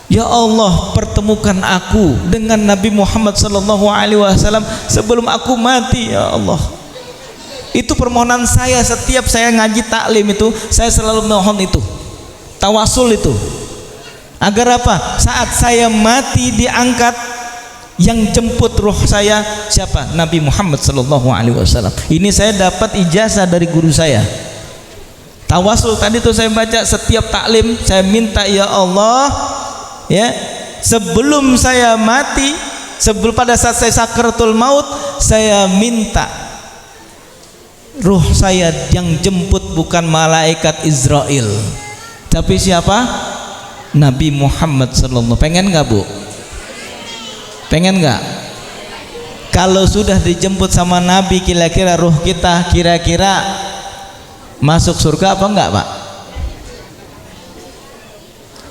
Ya Allah, pertemukan aku dengan Nabi Muhammad sallallahu alaihi wasallam sebelum aku mati ya Allah. Itu permohonan saya setiap saya ngaji taklim itu, saya selalu mohon itu. Tawasul itu. Agar apa? Saat saya mati diangkat, yang jemput ruh saya siapa? Nabi Muhammad sallallahu alaihi wasallam. Ini saya dapat ijazah dari guru saya. Tawasul tadi tuh saya baca setiap taklim, saya minta ya Allah, ya, sebelum saya mati, sebelum pada saat saya sakaratul maut, saya minta ruh saya yang jemput bukan malaikat Israel, tapi siapa? Nabi Muhammad sallallahu. Pengen nggak Bu? Pengen nggak? Kalau sudah dijemput sama Nabi, kira-kira ruh kita kira-kira masuk surga apa enggak Pak?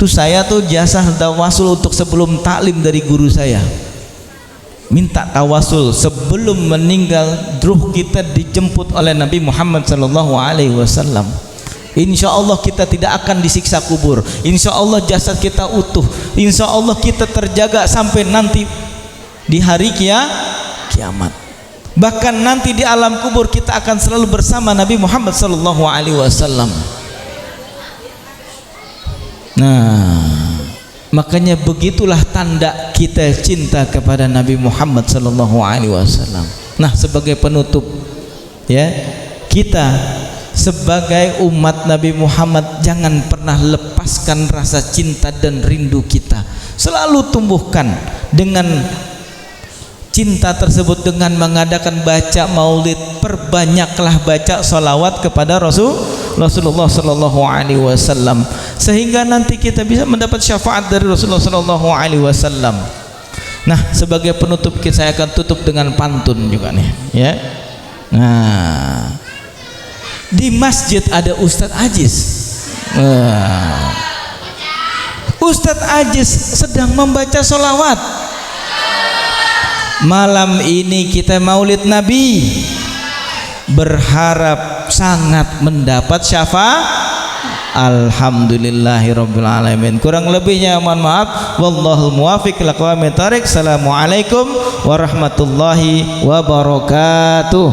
Tuh saya tuh jasa tawasul untuk sebelum taklim dari guru saya, minta tawasul sebelum meninggal ruh kita dijemput oleh Nabi Muhammad sallallahu alaihi wasallam. Insya Allah kita tidak akan disiksa kubur, insya Allah jasad kita utuh, insya Allah kita terjaga sampai nanti di hari kiamat. Bahkan nanti di alam kubur kita akan selalu bersama Nabi Muhammad sallallahu alaihi wasallam. Nah, makanya begitulah tanda kita cinta kepada Nabi Muhammad sallallahu alaihi wasallam. Nah, sebagai penutup ya, kita sebagai umat Nabi Muhammad jangan pernah lepaskan rasa cinta dan rindu kita. Selalu tumbuhkan dengan cinta tersebut dengan mengadakan baca maulid. Perbanyaklah baca salawat kepada Rasulullah sallallahu alaihi wasallam, sehingga nanti kita bisa mendapat syafaat dari Rasulullah sallallahu alaihi wasallam. Nah, sebagai penutup saya akan tutup dengan pantun juga nih ya. Nah, di masjid ada Ustadz Aziz. Ustadz Aziz sedang membaca sholawat. Malam ini kita maulid Nabi, berharap sangat mendapat syafaat. Alhamdulillahirabbil alamin. Kurang lebihnya mohon maaf. Wallahul muwaffiq ila aqwamit thariq. Assalamualaikum warahmatullahi wabarakatuh.